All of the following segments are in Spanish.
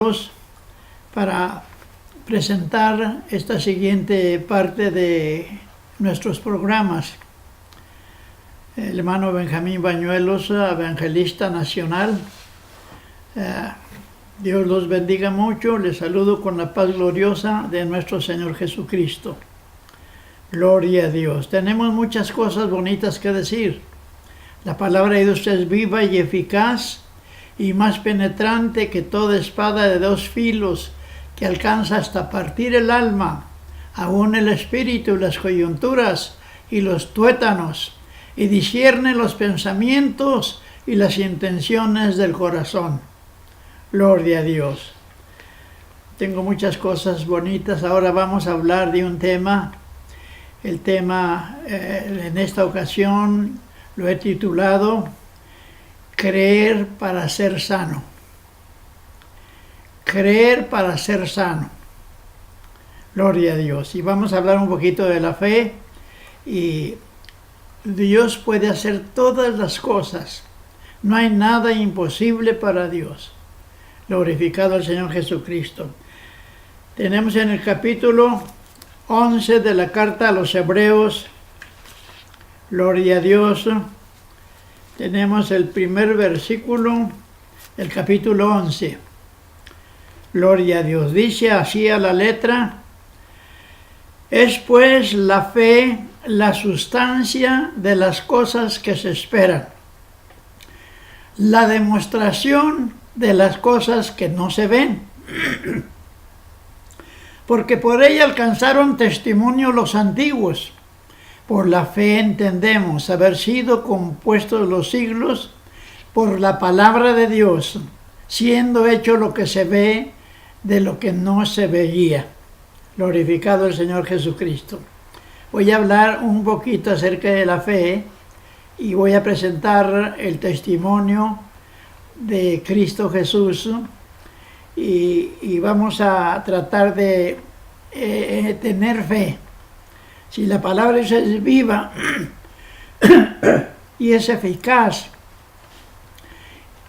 todos para presentar esta siguiente parte de nuestros programas. El hermano Benjamín Bañuelos, evangelista nacional. Dios los bendiga mucho. Les saludo con la paz gloriosa de nuestro Señor Jesucristo. Gloria a Dios. Tenemos muchas cosas bonitas que decir. La palabra de Dios es viva y eficaz y más penetrante que toda espada de dos filos, que alcanza hasta partir el alma, aún el espíritu y las coyunturas y los tuétanos, y discierne los pensamientos y las intenciones del corazón. Gloria a Dios. Tengo muchas cosas bonitas. Ahora vamos a hablar de un tema. El tema en esta ocasión lo he titulado Creer para ser sano. Creer para ser sano. Gloria a Dios. Y vamos a hablar un poquito de la fe. Y Dios puede hacer todas las cosas. No hay nada imposible para Dios. Glorificado el Señor Jesucristo. Tenemos en el capítulo 11 de la carta a los Hebreos. Gloria a Dios. Tenemos el primer versículo del capítulo 11. Gloria a Dios. Dice así a la letra: es pues la fe la sustancia de las cosas que se esperan, la demostración de las cosas que no se ven. Porque por ella alcanzaron testimonio los antiguos. Por la fe entendemos haber sido compuestos los siglos por la palabra de Dios, siendo hecho lo que se ve de lo que no se veía. Glorificado el Señor Jesucristo. Voy a hablar un poquito acerca de la fe y voy a presentar el testimonio de Cristo Jesús y vamos a tratar de tener fe. Si la palabra es viva y es eficaz,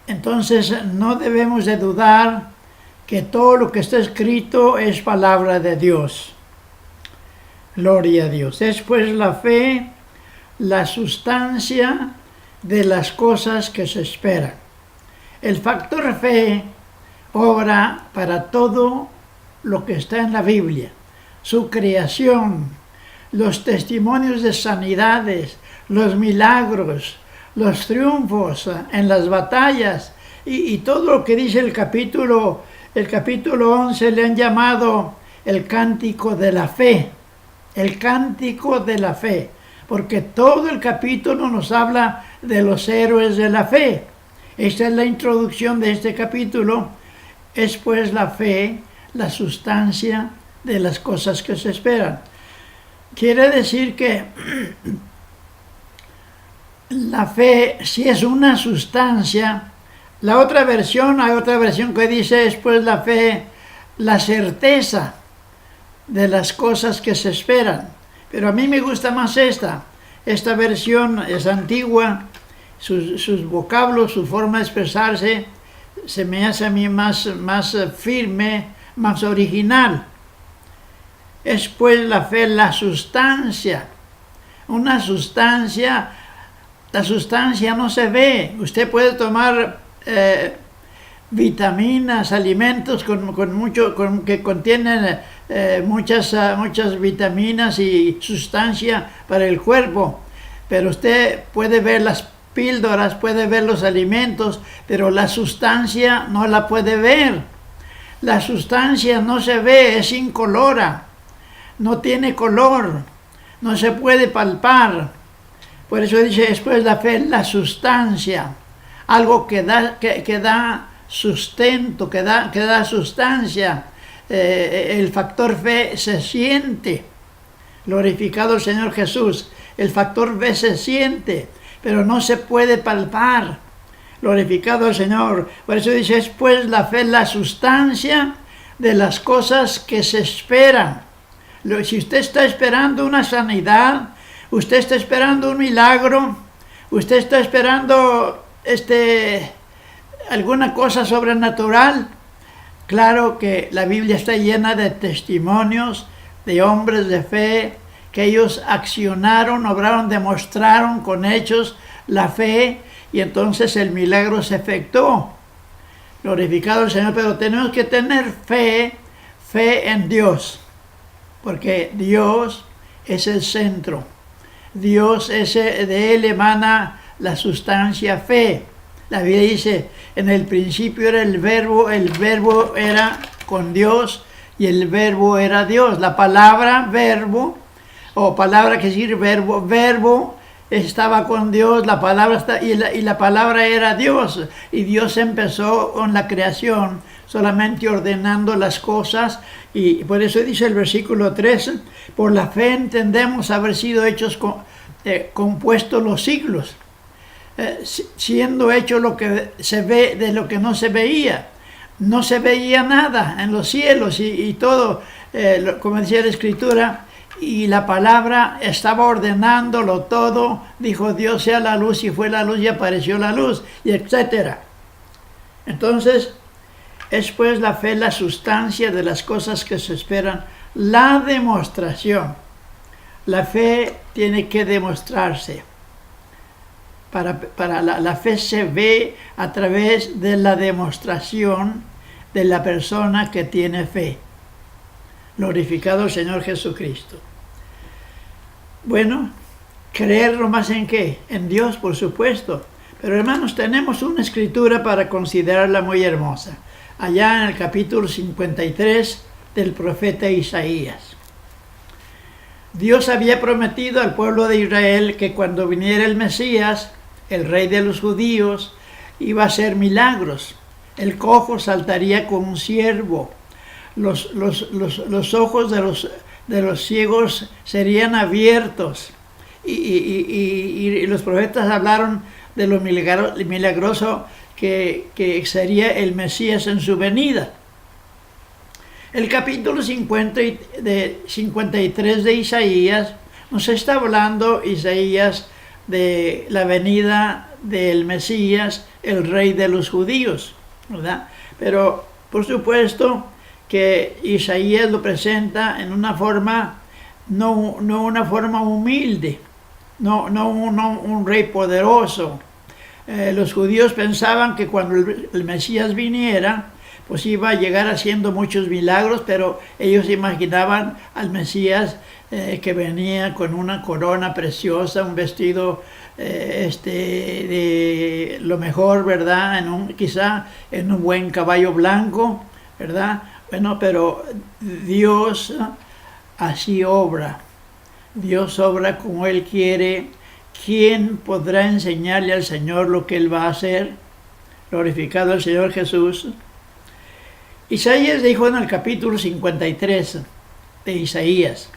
entonces no debemos de dudar que todo lo que está escrito es palabra de Dios. Gloria a Dios. Es pues la fe la sustancia de las cosas que se esperan. El factor fe obra para todo lo que está en la Biblia. Su creación, los testimonios de sanidades, los milagros, los triunfos en las batallas y todo lo que dice el capítulo 11 le han llamado el cántico de la fe. El cántico de la fe, porque todo el capítulo nos habla de los héroes de la fe. Esta es la introducción de este capítulo. Es pues la fe la sustancia de las cosas que se esperan. Quiere decir que la fe, si es una sustancia, hay otra versión que dice es pues la fe la certeza de las cosas que se esperan. Pero a mí me gusta más esta versión es antigua, sus vocablos, su forma de expresarse se me hace a mí más firme, más original. Es pues la fe la sustancia. Una sustancia, la sustancia no se ve. Usted puede tomar vitaminas, alimentos que contienen muchas vitaminas y sustancia para el cuerpo, pero usted puede ver las píldoras, puede ver los alimentos, pero la sustancia no la puede ver. La sustancia no se ve, es incolora, no tiene color, no se puede palpar. Por eso dice después la fe, la sustancia, algo que da sustento, que da sustancia. El factor fe se siente. Glorificado el Señor Jesús. El factor fe se siente, pero no se puede palpar. Glorificado el Señor. Por eso dice, es pues la fe la sustancia de las cosas que se esperan. Si usted está esperando una sanidad, usted está esperando un milagro, usted está esperando alguna cosa sobrenatural, Claro que la Biblia está llena de testimonios de hombres de fe, que ellos accionaron, obraron, demostraron con hechos la fe, y entonces el milagro se efectuó. Glorificado el Señor, pero tenemos que tener fe en Dios, porque Dios es el centro. Dios de Él emana la sustancia fe. La Biblia dice, en el principio era el verbo era con Dios y el verbo era Dios. La palabra verbo, o palabra que decir verbo estaba con Dios, la palabra era Dios, y Dios empezó con la creación solamente ordenando las cosas, y por eso dice el versículo 13, por la fe entendemos haber sido hechos compuestos los siglos, siendo hecho lo que se ve de lo que no se veía. No se veía nada en los cielos y todo, como decía la Escritura, y la palabra estaba ordenándolo todo, dijo Dios sea la luz, y fue la luz y apareció la luz, y etcétera. Entonces, es pues la fe la sustancia de las cosas que se esperan, la demostración. La fe tiene que demostrarse. La fe se ve a través de la demostración de la persona que tiene fe. Glorificado el Señor Jesucristo. Bueno, creerlo más en qué, en Dios, por supuesto. Pero hermanos, tenemos una escritura para considerarla muy hermosa. Allá en el capítulo 53 del profeta Isaías. Dios había prometido al pueblo de Israel que cuando viniera el Mesías, el rey de los judíos, iba a hacer milagros. El cojo saltaría como un ciervo. Los ojos de los ciegos serían abiertos. Y los profetas hablaron de lo milagroso que sería el Mesías en su venida. El capítulo 53 de Isaías nos está hablando Isaías de la venida del Mesías, el rey de los judíos, ¿verdad? Pero por supuesto que Isaías lo presenta en una forma, no una forma humilde, no un rey poderoso. Los judíos pensaban que cuando el Mesías viniera, pues iba a llegar haciendo muchos milagros, pero ellos imaginaban al Mesías que venía con una corona preciosa, un vestido de lo mejor, ¿verdad? Quizá en un buen caballo blanco, ¿verdad? Bueno, pero Dios así obra. Dios obra como Él quiere. ¿Quién podrá enseñarle al Señor lo que Él va a hacer? Glorificado el Señor Jesús. Isaías dijo en el capítulo 53 de Isaías,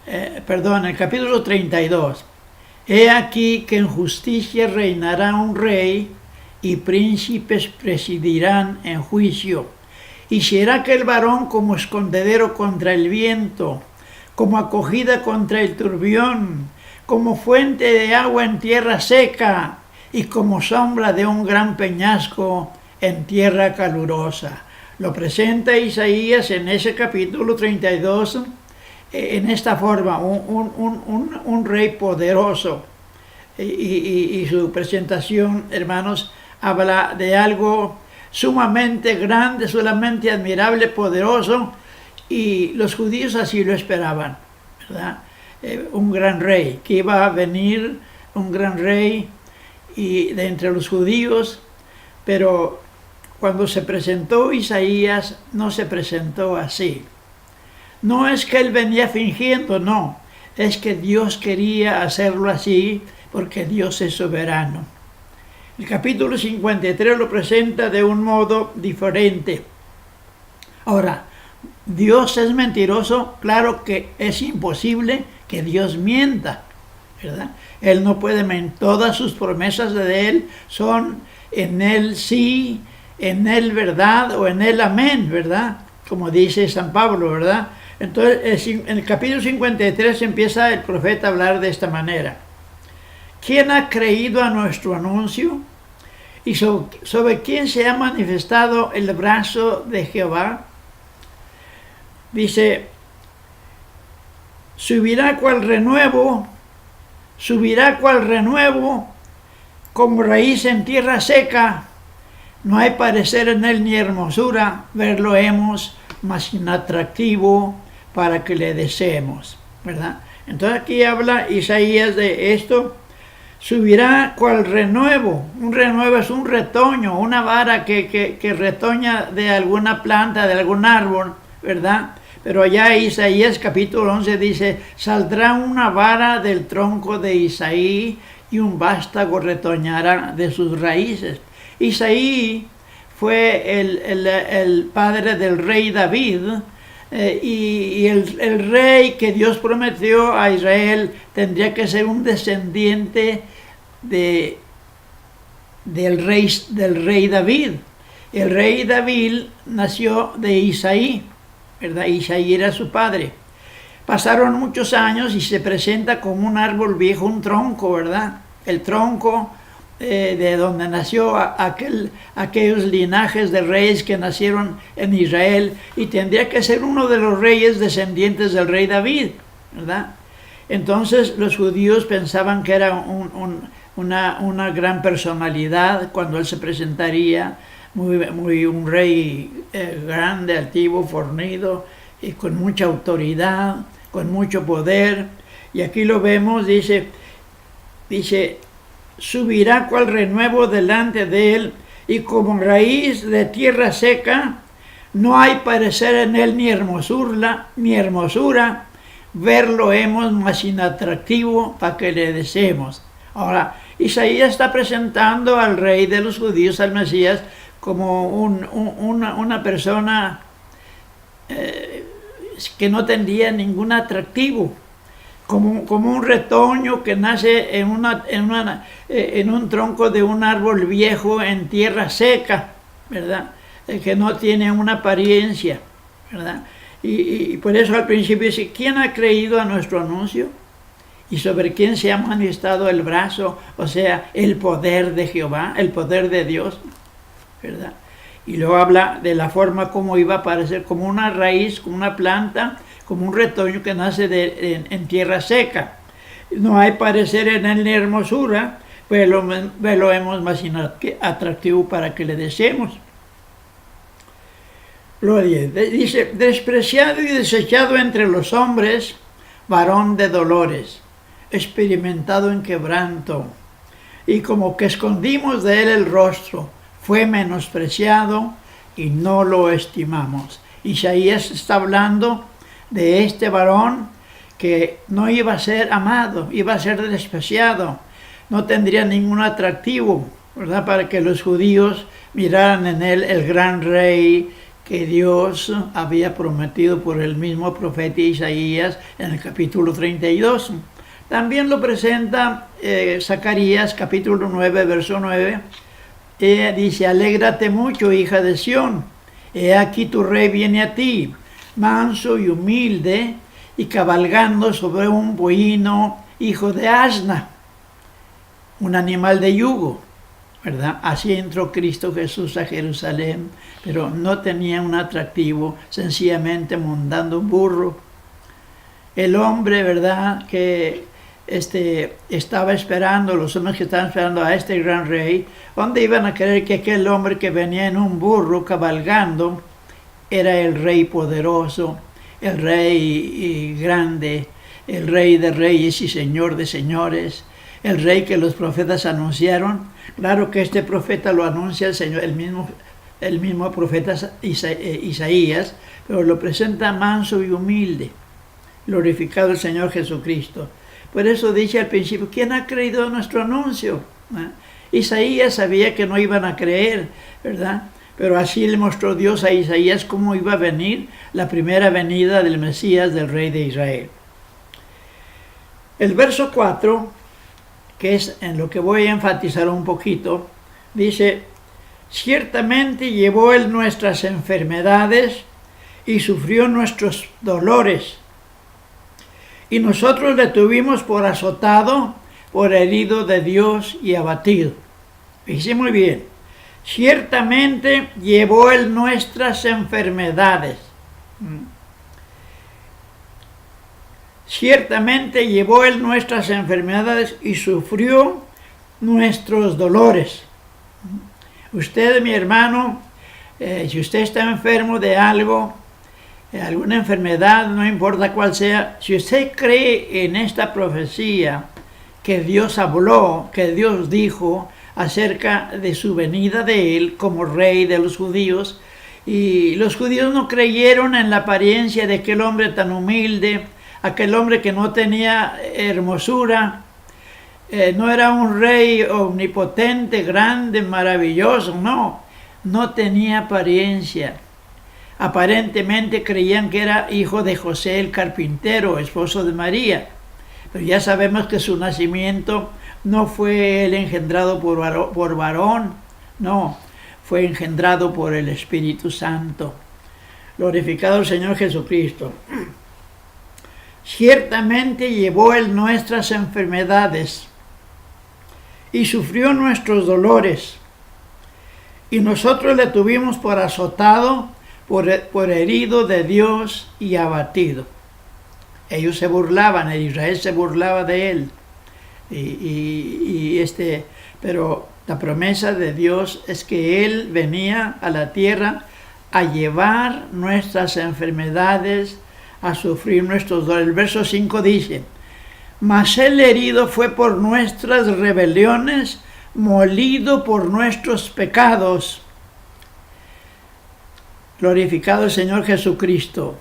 el capítulo 32, he aquí que en justicia reinará un rey y príncipes presidirán en juicio. Y será aquel varón como escondedero contra el viento, como acogida contra el turbión, como fuente de agua en tierra seca y como sombra de un gran peñasco en tierra calurosa. Lo presenta Isaías en ese capítulo 32 en esta forma, un rey poderoso. Y su presentación, hermanos, habla de algo sumamente grande, sumamente admirable, poderoso, y los judíos así lo esperaban, ¿verdad? Un gran rey, que iba a venir un gran rey y de entre los judíos, pero cuando se presentó Isaías, no se presentó así. No es que él venía fingiendo, no. Es que Dios quería hacerlo así, porque Dios es soberano. El capítulo 53 lo presenta de un modo diferente. Ahora, ¿Dios es mentiroso? Claro que es imposible que Dios mienta, ¿verdad? Él no puede mentir. Todas sus promesas de Él son en Él sí, en Él verdad o en Él amén, ¿verdad? Como dice San Pablo, ¿verdad? Entonces, en el capítulo 53 empieza el profeta a hablar de esta manera. ¿Quién ha creído a nuestro anuncio? ¿Y sobre quién se ha manifestado el brazo de Jehová? Dice, subirá cual renuevo, como raíz en tierra seca. No hay parecer en él ni hermosura, verlo hemos, mas inatractivo para que le deseemos, ¿verdad? Entonces aquí habla Isaías de esto. Subirá cual renuevo. Un renuevo es un retoño, una vara que retoña de alguna planta, de algún árbol, ¿verdad? Pero allá Isaías capítulo 11 dice, saldrá una vara del tronco de Isaí y un vástago retoñará de sus raíces. Isaí fue el padre del rey David, y el rey que Dios prometió a Israel tendría que ser un descendiente del rey David. El rey David nació de Isaí, ¿verdad? Isaí era su padre. Pasaron muchos años y se presenta como un árbol viejo, un tronco, ¿verdad? El tronco de donde nació aquellos linajes de reyes que nacieron en Israel, y tendría que ser uno de los reyes descendientes del rey David, ¿verdad? Entonces los judíos pensaban que era una gran personalidad cuando él se presentaría, un rey grande, altivo, fornido, y con mucha autoridad, con mucho poder. Y aquí lo vemos, dice, subirá cual renuevo delante de él, y como raíz de tierra seca, no hay parecer en él ni hermosura, verlo hemos, más inatractivo para que le deseemos. Ahora, Isaías está presentando al rey de los judíos, al Mesías, como una persona que no tendría ningún atractivo, como un retoño que nace en un tronco de un árbol viejo en tierra seca, ¿verdad? Que no tiene una apariencia, ¿verdad? Y por eso al principio dice, ¿quién ha creído a nuestro anuncio? ¿Y sobre quién se ha manifestado el brazo? O sea, el poder de Jehová, el poder de Dios, ¿verdad? Y luego habla de la forma como iba a aparecer, como una raíz, como una planta, como un retoño que nace en tierra seca. No hay parecer en él ni hermosura, pues lo hemos más atractivo para que le deseemos. Gloria. Dice, despreciado y desechado entre los hombres, varón de dolores, experimentado en quebranto, y como que escondimos de él el rostro, fue menospreciado y no lo estimamos. Isaías está hablando de este varón que no iba a ser amado, iba a ser despreciado, no tendría ningún atractivo, ¿verdad? Para que los judíos miraran en él el gran rey que Dios había prometido por el mismo profeta Isaías en el capítulo 32. También lo presenta Zacarías capítulo 9, verso 9. Dice, alégrate mucho, hija de Sión, he aquí tu rey viene a ti, manso y humilde, y cabalgando sobre un bohíno, hijo de asna, un animal de yugo, ¿verdad? Así entró Cristo Jesús a Jerusalén, pero no tenía un atractivo, sencillamente montando un burro. El hombre, ¿verdad?, que estaba esperando, los hombres que estaban esperando a este gran rey, ¿dónde iban a creer que aquel hombre que venía en un burro cabalgando era el rey poderoso, el rey grande, el rey de reyes y señor de señores, el rey que los profetas anunciaron? Claro que este profeta lo anuncia el Señor, el mismo profeta Isaías, pero lo presenta manso y humilde, glorificado el Señor Jesucristo. Por eso dice al principio, ¿quién ha creído nuestro anuncio? Isaías sabía que no iban a creer, ¿verdad? Pero así le mostró Dios a Isaías cómo iba a venir la primera venida del Mesías, del Rey de Israel. El verso 4, que es en lo que voy a enfatizar un poquito, dice, ciertamente llevó él nuestras enfermedades y sufrió nuestros dolores, y nosotros le tuvimos por azotado, por herido de Dios y abatido. Fíjense muy bien, Ciertamente llevó Él nuestras enfermedades. Ciertamente llevó Él nuestras enfermedades y sufrió nuestros dolores. Usted, mi hermano, si usted está enfermo de algo, alguna enfermedad, no importa cuál sea, si usted cree en esta profecía que Dios habló, que Dios dijo acerca de su venida de Él como rey de los judíos, y los judíos no creyeron en la apariencia de aquel hombre tan humilde, aquel hombre que no tenía hermosura, no era un rey omnipotente, grande, maravilloso, no tenía apariencia. Aparentemente creían que era hijo de José el carpintero, esposo de María, pero ya sabemos que su nacimiento no fue él engendrado por varón, no, fue engendrado por el Espíritu Santo. Glorificado el Señor Jesucristo. Ciertamente llevó Él nuestras enfermedades y sufrió nuestros dolores, y nosotros le tuvimos por azotado, por herido de Dios y abatido. Ellos se burlaban, Israel se burlaba de Él, pero la promesa de Dios es que Él venía a la tierra a llevar nuestras enfermedades, a sufrir nuestros dolores. El verso 5 dice: mas Él herido fue por nuestras rebeliones, molido por nuestros pecados. Glorificado el Señor Jesucristo.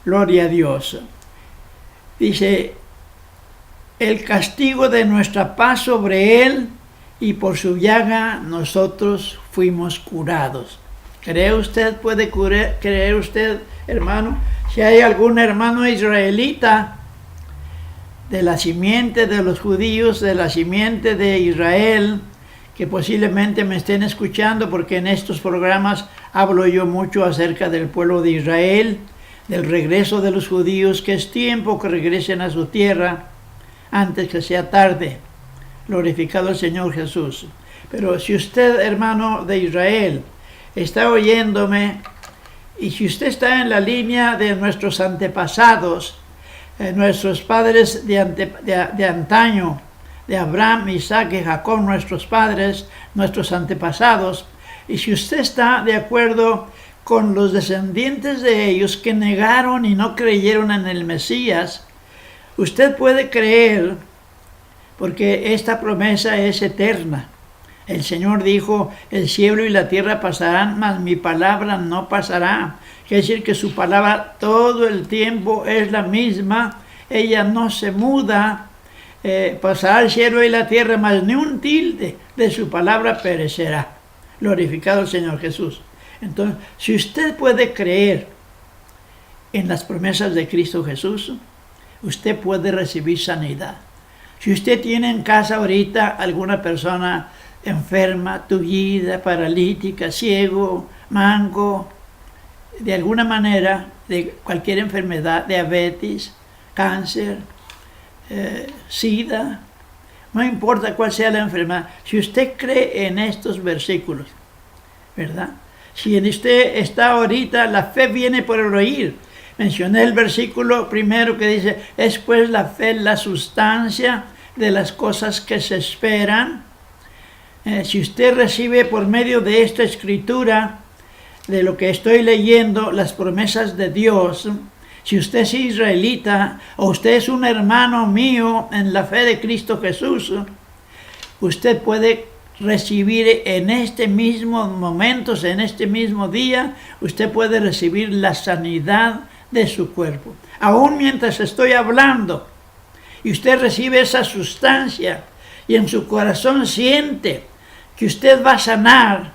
Gloria a Dios. Dice: el castigo de nuestra paz sobre Él, y por su llaga nosotros fuimos curados. ¿Cree usted, puede creer usted, hermano? Si hay algún hermano israelita de la simiente de los judíos, de la simiente de Israel, que posiblemente me estén escuchando, porque en estos programas hablo yo mucho acerca del pueblo de Israel, del regreso de los judíos, que es tiempo que regresen a su tierra antes que sea tarde. Glorificado el Señor Jesús. Pero si usted, hermano de Israel, está oyéndome, y si usted está en la línea de nuestros antepasados, nuestros padres de antaño, de Abraham, Isaac y Jacob, nuestros padres, nuestros antepasados, y si usted está de acuerdo con los descendientes de ellos que negaron y no creyeron en el Mesías, usted puede creer, porque esta promesa es eterna. El Señor dijo: el cielo y la tierra pasarán, mas mi palabra no pasará. Quiere decir que su palabra todo el tiempo es la misma, ella no se muda. Pasará el cielo y la tierra, mas ni un tilde de su palabra perecerá. Glorificado el Señor Jesús. Entonces, si usted puede creer en las promesas de Cristo Jesús, usted puede recibir sanidad. Si usted tiene en casa ahorita alguna persona enferma, tullida, paralítica, ciego, manco, de alguna manera, de cualquier enfermedad, diabetes, cáncer, SIDA, no importa cuál sea la enfermedad, si usted cree en estos versículos, ¿verdad? Si en usted está ahorita, la fe viene por el oír. Mencioné el versículo primero que dice: es pues la fe la sustancia de las cosas que se esperan. Si usted recibe por medio de esta escritura, de lo que estoy leyendo, las promesas de Dios, si usted es israelita o usted es un hermano mío en la fe de Cristo Jesús, usted puede recibir en este mismo momento, en este mismo día, usted puede recibir la sanidad de su cuerpo. Aún mientras estoy hablando, y usted recibe esa sustancia, y en su corazón siente que usted va a sanar,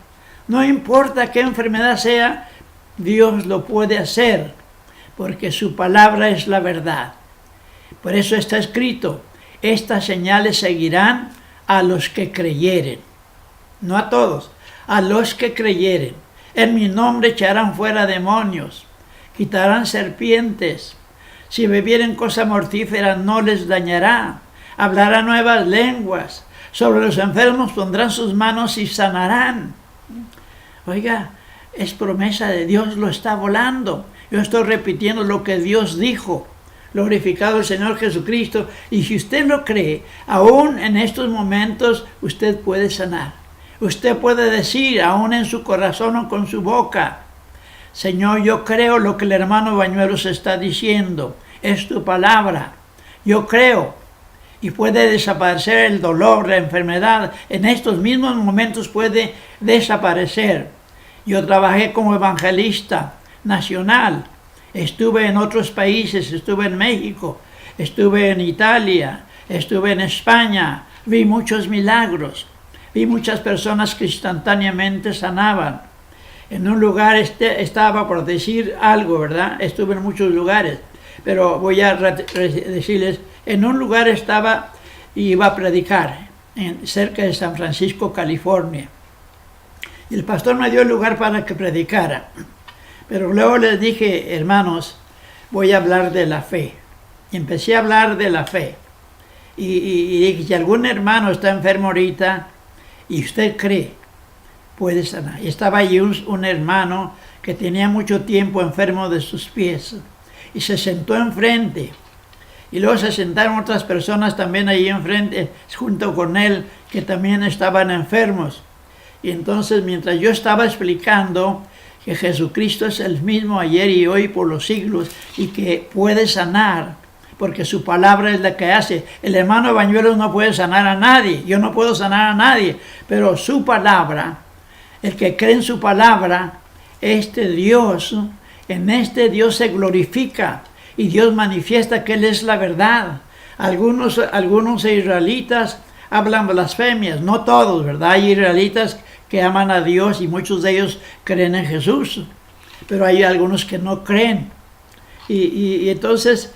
no importa qué enfermedad sea, Dios lo puede hacer, porque su palabra es la verdad. Por eso está escrito: estas señales seguirán a los que creyeren. No a todos, a los que creyeren. En mi nombre echarán fuera demonios, quitarán serpientes, si bebieren cosa mortífera no les dañará, hablarán nuevas lenguas, Sobre los enfermos pondrán sus manos y sanarán. Oiga, es promesa de Dios, lo está volando. Yo estoy repitiendo lo que Dios dijo. Glorificado el Señor Jesucristo. Y si usted lo cree, aún en estos momentos usted puede sanar. Usted puede decir, aún en su corazón o con su boca: Señor, yo creo lo que el hermano Bañuelos está diciendo. Es tu palabra. Yo creo. Y puede desaparecer el dolor, la enfermedad. En estos mismos momentos puede desaparecer. Yo trabajé como evangelista nacional. Estuve en otros países, estuve en México, estuve en Italia, estuve en España. Vi muchos milagros. Vi muchas personas que instantáneamente sanaban. En un lugar estaba, por decir algo, ¿verdad? Estuve en muchos lugares. Pero voy a decirles, en un lugar estaba y iba a predicar, cerca de San Francisco, California. Y el pastor me dio el lugar para que predicara. Pero luego les dije, hermanos, voy a hablar de la fe. Y empecé a hablar de la fe. Y dije, si algún hermano está enfermo ahorita y usted cree, puede sanar. Y estaba allí un hermano que tenía mucho tiempo enfermo de sus pies. Y se sentó enfrente. Y luego se sentaron otras personas también allí enfrente, junto con él, que también estaban enfermos. Y entonces, mientras yo estaba explicando que Jesucristo es el mismo ayer y hoy por los siglos, y que puede sanar, porque su palabra es la que hace. El hermano Bañuelos no puede sanar a nadie, yo no puedo sanar a nadie, pero su palabra, el que cree en su palabra, Dios, en este Dios se glorifica. Y Dios manifiesta que Él es la verdad. Algunos israelitas hablan blasfemias, no todos, ¿verdad? Hay israelitas que aman a Dios y muchos de ellos creen en Jesús, pero hay algunos que no creen. Y entonces,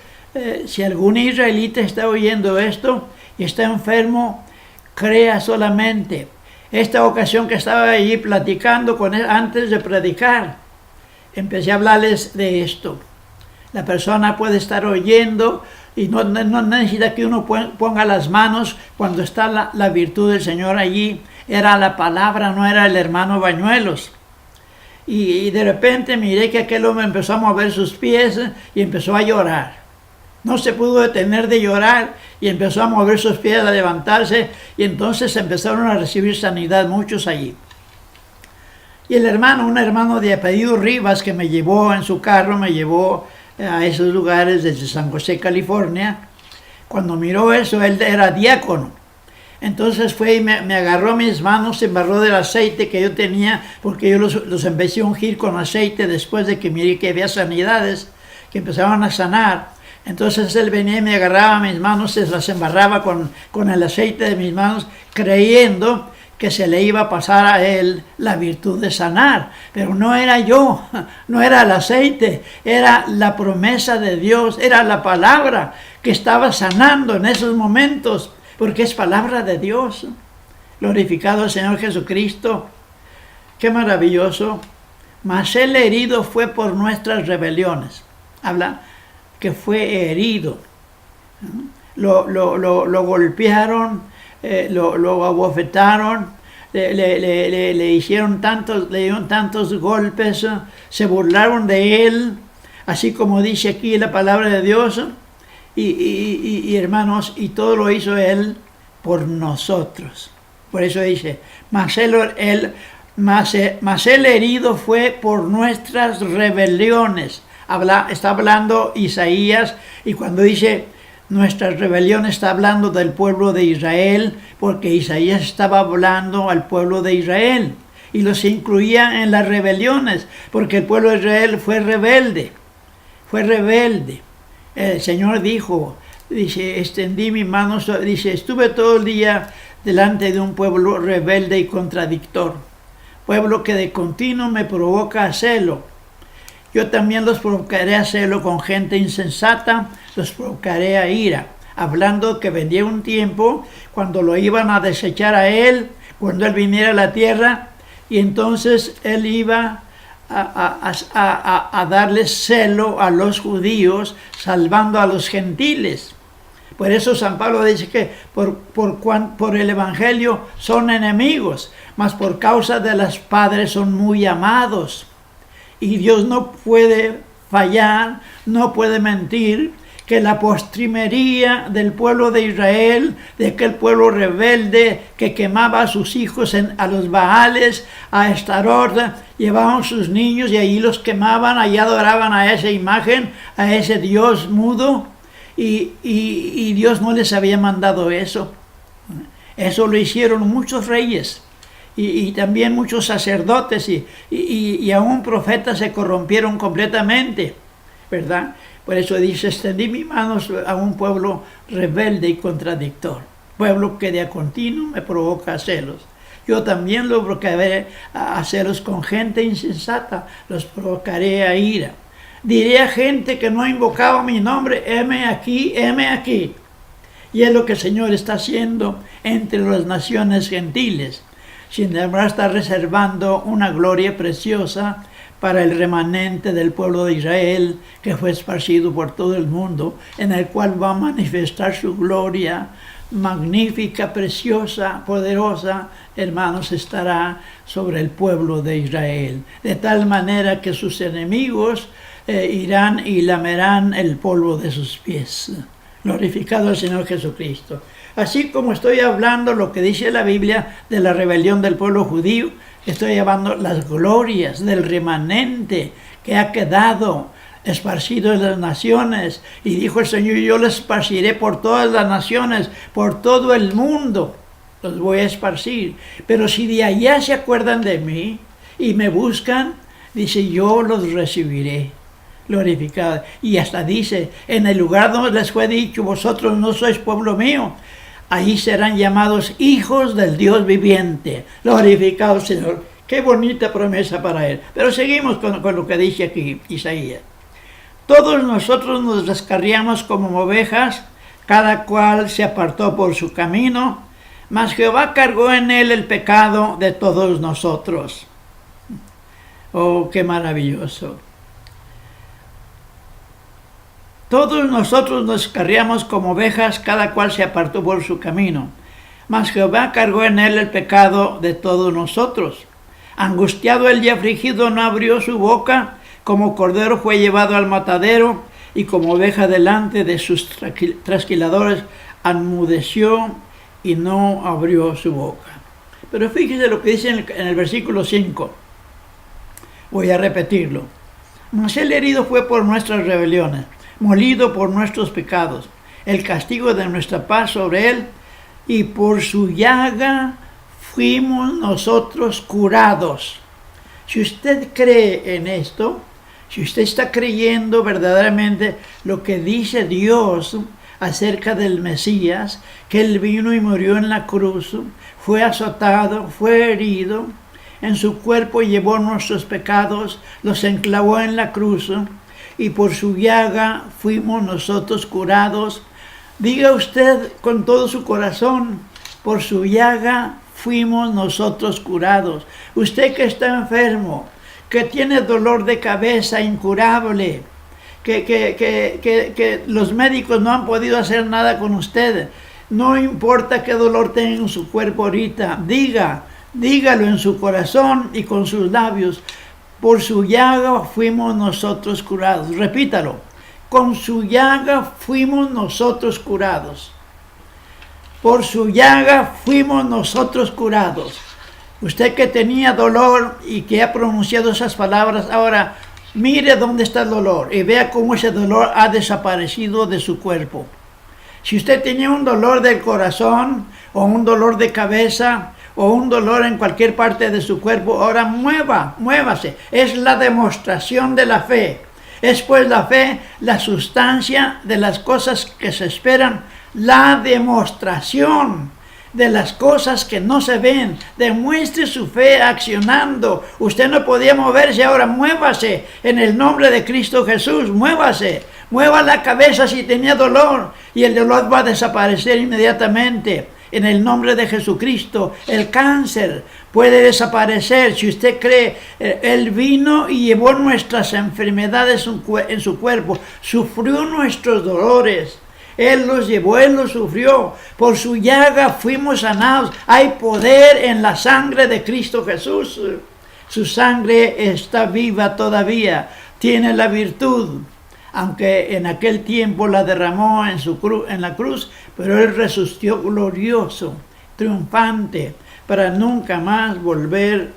si algún israelita está oyendo esto y está enfermo, crea solamente. Esta ocasión que estaba allí platicando con él antes de predicar, empecé a hablarles de esto. La persona puede estar oyendo y no necesita que uno ponga las manos cuando está la virtud del Señor allí. Era la palabra, no era el hermano Bañuelos. Y de repente miré que aquel hombre empezó a mover sus pies y empezó a llorar. No se pudo detener de llorar y empezó a mover sus pies, a levantarse, y entonces empezaron a recibir sanidad muchos allí. Y el hermano, un hermano de apellido Rivas, que me llevó en su carro, me llevó a esos lugares desde San José, California. Cuando miró eso, él era diácono. Entonces fue y me agarró mis manos, se embarró del aceite que yo tenía, porque yo los empecé a ungir con aceite después de que miré que había sanidades, que empezaban a sanar. Entonces él venía y me agarraba mis manos, se las embarraba con el aceite de mis manos, creyendo que se le iba a pasar a él la virtud de sanar. Pero no era yo, no era el aceite, era la promesa de Dios, era la palabra que estaba sanando en esos momentos, porque es palabra de Dios. Glorificado el Señor Jesucristo. Qué maravilloso. Mas el herido fue por nuestras rebeliones. Habla que fue herido. Lo golpearon, lo abofetaron, le hicieron le dieron tantos golpes, se burlaron de él, así como dice aquí la palabra de Dios. Y hermanos, y todo lo hizo él por nosotros. Por eso dice, mas el herido fue por nuestras rebeliones. Está hablando Isaías, y cuando dice nuestras rebeliones está hablando del pueblo de Israel, porque Isaías estaba hablando al pueblo de Israel y los incluía en las rebeliones, porque el pueblo de Israel fue rebelde. El Señor dice, extendí mis manos, dice, estuve todo el día delante de un pueblo rebelde y contradictor, pueblo que de continuo me provoca a celo. Yo también los provocaré a celo con gente insensata, los provocaré a ira, hablando que vendría un tiempo cuando lo iban a desechar a él, cuando él viniera a la tierra, y entonces él iba a darle celo a los judíos, salvando a los gentiles. Por eso San Pablo dice que por el Evangelio son enemigos, mas por causa de los padres son muy amados. Y Dios no puede fallar, no puede mentir, que la postrimería del pueblo de Israel, de aquel pueblo rebelde que quemaba a sus hijos a los Baales, a Astarot, llevaban sus niños y ahí los quemaban, ahí adoraban a esa imagen, a ese Dios mudo, y Dios no les había mandado eso. Eso lo hicieron muchos reyes y también muchos sacerdotes y aún profetas se corrompieron completamente, ¿verdad? Por eso dice, extendí mis manos a un pueblo rebelde y contradictor, pueblo que de a continuo me provoca celos. Yo también lo provocaré a celos con gente insensata, los provocaré a ira. Diré a gente que no invocaba mi nombre, heme aquí, heme aquí. Y es lo que el Señor está haciendo entre las naciones gentiles. Sin embargo, está reservando una gloria preciosa para el remanente del pueblo de Israel, que fue esparcido por todo el mundo, en el cual va a manifestar su gloria magnífica, preciosa, poderosa, hermanos, estará sobre el pueblo de Israel. De tal manera que sus enemigos irán y lamerán el polvo de sus pies. Glorificado el Señor Jesucristo. Así como estoy hablando lo que dice la Biblia de la rebelión del pueblo judío, estoy hablando las glorias del remanente que ha quedado esparcido en las naciones. Y dijo el Señor, yo los esparciré por todas las naciones, por todo el mundo. Los voy a esparcir. Pero si de allá se acuerdan de mí y me buscan, dice, yo los recibiré. Glorificado. Y hasta dice, en el lugar donde les fue dicho, vosotros no sois pueblo mío, ahí serán llamados hijos del Dios viviente. Glorificado Señor. Qué bonita promesa para él. Pero seguimos con lo que dice aquí Isaías. Todos nosotros nos descarriamos como ovejas, cada cual se apartó por su camino, mas Jehová cargó en él el pecado de todos nosotros. Oh, qué maravilloso. Todos nosotros nos descarriamos como ovejas, cada cual se apartó por su camino, mas Jehová cargó en él el pecado de todos nosotros. Angustiado él y afligido no abrió su boca, como cordero fue llevado al matadero, y como oveja delante de sus trasquiladores enmudeció y no abrió su boca. Pero fíjese lo que dice en el versículo 5. Voy a repetirlo. Mas el herido fue por nuestras rebeliones, molido por nuestros pecados. El castigo de nuestra paz sobre él, y por su llaga fuimos nosotros curados. Si usted cree en esto, si usted está creyendo verdaderamente lo que dice Dios acerca del Mesías, que él vino y murió en la cruz, fue azotado, fue herido, en su cuerpo llevó nuestros pecados, los enclavó en la cruz, y por su llaga fuimos nosotros curados. Diga usted con todo su corazón, por su llaga fuimos nosotros curados. Usted que está enfermo, que tiene dolor de cabeza incurable, que los médicos no han podido hacer nada con usted, no importa qué dolor tenga en su cuerpo ahorita, dígalo en su corazón y con sus labios. Por su llaga fuimos nosotros curados. Repítalo. Con su llaga fuimos nosotros curados. Por su llaga fuimos nosotros curados. Usted que tenía dolor y que ha pronunciado esas palabras, ahora mire dónde está el dolor y vea cómo ese dolor ha desaparecido de su cuerpo. Si usted tenía un dolor del corazón o un dolor de cabeza o un dolor en cualquier parte de su cuerpo, ahora muévase. Es la demostración de la fe. Es pues la fe la sustancia de las cosas que se esperan, la demostración de las cosas que no se ven. Demuestre su fe accionando. Usted no podía moverse, ahora muévase en el nombre de Cristo Jesús, muévase. Mueva la cabeza si tenía dolor y el dolor va a desaparecer inmediatamente. En el nombre de Jesucristo, el cáncer puede desaparecer. Si usted cree, Él vino y llevó nuestras enfermedades en su cuerpo, sufrió nuestros dolores. Él los llevó, Él los sufrió. Por su llaga fuimos sanados. Hay poder en la sangre de Cristo Jesús. Su sangre está viva todavía. Tiene la virtud. Aunque en aquel tiempo la derramó en la cruz, pero Él resucitó glorioso, triunfante, para nunca más volver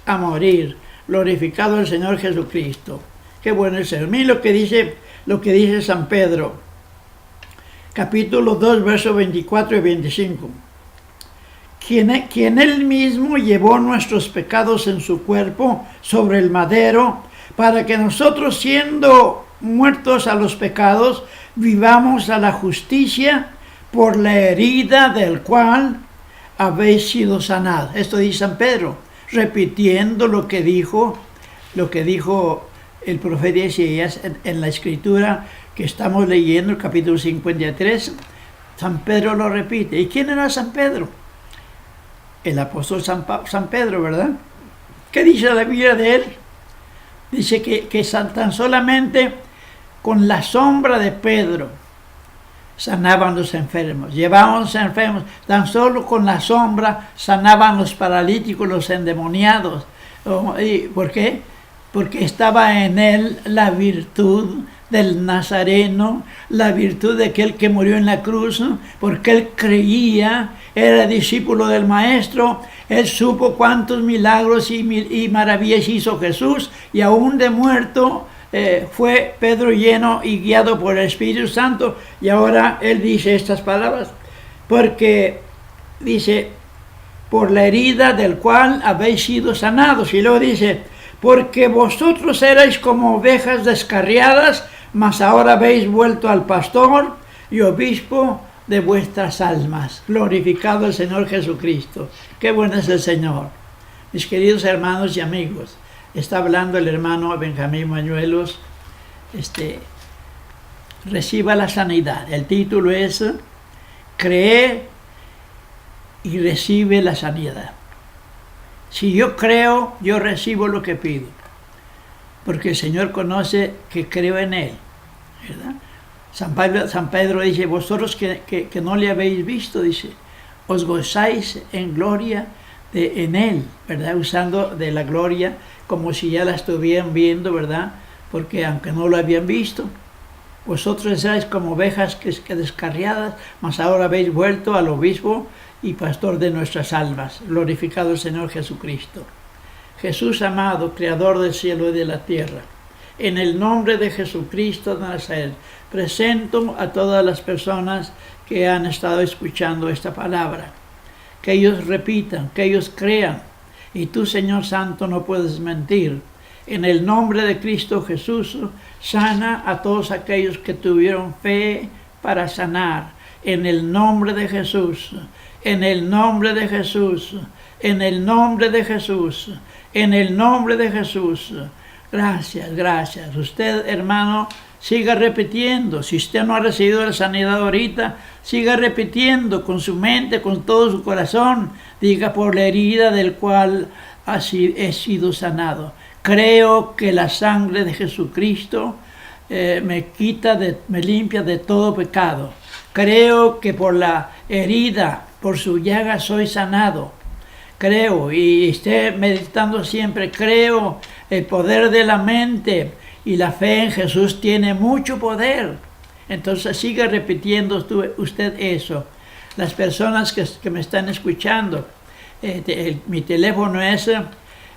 a morir. Glorificado el Señor Jesucristo. Qué bueno el Señor. Miren lo que dice San Pedro, capítulo 2, versos 24 y 25. Quien Él mismo llevó nuestros pecados en su cuerpo sobre el madero, para que nosotros, siendo muertos a los pecados, vivamos a la justicia, por la herida del cual habéis sido sanados. Esto dice San Pedro, repitiendo lo que dijo el profeta Isaías en la escritura que estamos leyendo, el capítulo 53. San Pedro lo repite. ¿Y quién era San Pedro? El apóstol San Pedro, ¿verdad? ¿Qué dice la Biblia de él? Dice que tan solamente con la sombra de Pedro sanaban los enfermos, llevaban los enfermos, tan solo con la sombra sanaban los paralíticos, los endemoniados. ¿Por qué? Porque estaba en él la virtud del Nazareno, la virtud de aquel que murió en la cruz, porque él creía, era discípulo del Maestro, él supo cuántos milagros y maravillas hizo Jesús, y aún de muerto fue Pedro lleno y guiado por el Espíritu Santo. Y ahora él dice estas palabras, porque dice, por la herida del cual habéis sido sanados. Y luego dice, porque vosotros erais como ovejas descarriadas, mas ahora habéis vuelto al pastor y obispo de vuestras almas. Glorificado el Señor Jesucristo. Qué bueno es el Señor. Mis queridos hermanos y amigos, está hablando el hermano Benjamín Mañuelos, reciba la sanidad. El título es Cree y recibe la sanidad. Si yo creo, yo recibo lo que pido, porque el Señor conoce que creo en Él, ¿verdad? San Pedro dice, vosotros que no le habéis visto, dice, os gozáis en gloria en Él, ¿verdad? Usando de la gloria como si ya la estuvieran viendo, ¿verdad? Porque aunque no lo habían visto, vosotros seáis como ovejas que descarriadas, mas ahora habéis vuelto al obispo y pastor de nuestras almas. Glorificado el Señor Jesucristo. Jesús amado, creador del cielo y de la tierra, en el nombre de Jesucristo de Nazaret, presento a todas las personas que han estado escuchando esta palabra, que ellos repitan, que ellos crean, y tú, Señor Santo, no puedes mentir. En el nombre de Cristo Jesús, sana a todos aquellos que tuvieron fe para sanar. En el nombre de Jesús, en el nombre de Jesús, en el nombre de Jesús, en el nombre de Jesús. Gracias, gracias. Usted, hermano, siga repitiendo. Si usted no ha recibido la sanidad ahorita, siga repitiendo con su mente, con todo su corazón. Diga, por la herida del cual he sido sanado. Creo que la sangre de Jesucristo me limpia de todo pecado. Creo que por la herida, por su llaga soy sanado. Creo, y esté meditando siempre, creo el poder de la mente, y la fe en Jesús tiene mucho poder. Entonces siga repitiendo usted eso. Las personas que me están escuchando, mi teléfono es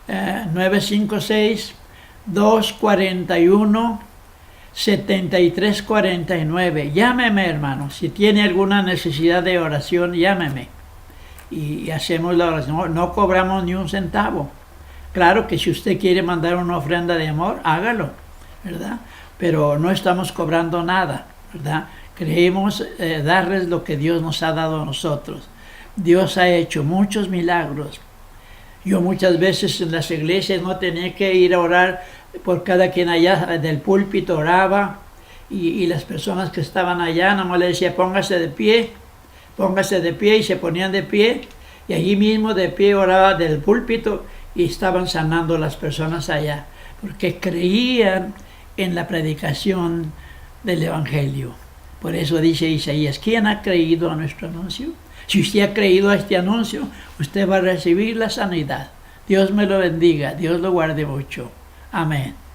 956-241-7349. Llámeme, hermano. Si tiene alguna necesidad de oración, llámeme. Y hacemos la oración. No cobramos ni un centavo. Claro que si usted quiere mandar una ofrenda de amor, hágalo, ¿verdad? Pero no estamos cobrando nada, ¿verdad? Queremos darles lo que Dios nos ha dado a nosotros. Dios ha hecho muchos milagros. Yo muchas veces en las iglesias no tenía que ir a orar por cada quien allá del púlpito, oraba, y las personas que estaban allá nomás le decía, póngase de pie, y se ponían de pie, y allí mismo de pie oraba del púlpito, y estaban sanando las personas allá, porque creían en la predicación del Evangelio. Por eso dice Isaías, ¿quién ha creído a nuestro anuncio? Si usted ha creído a este anuncio, usted va a recibir la sanidad. Dios me lo bendiga, Dios lo guarde mucho. Amén.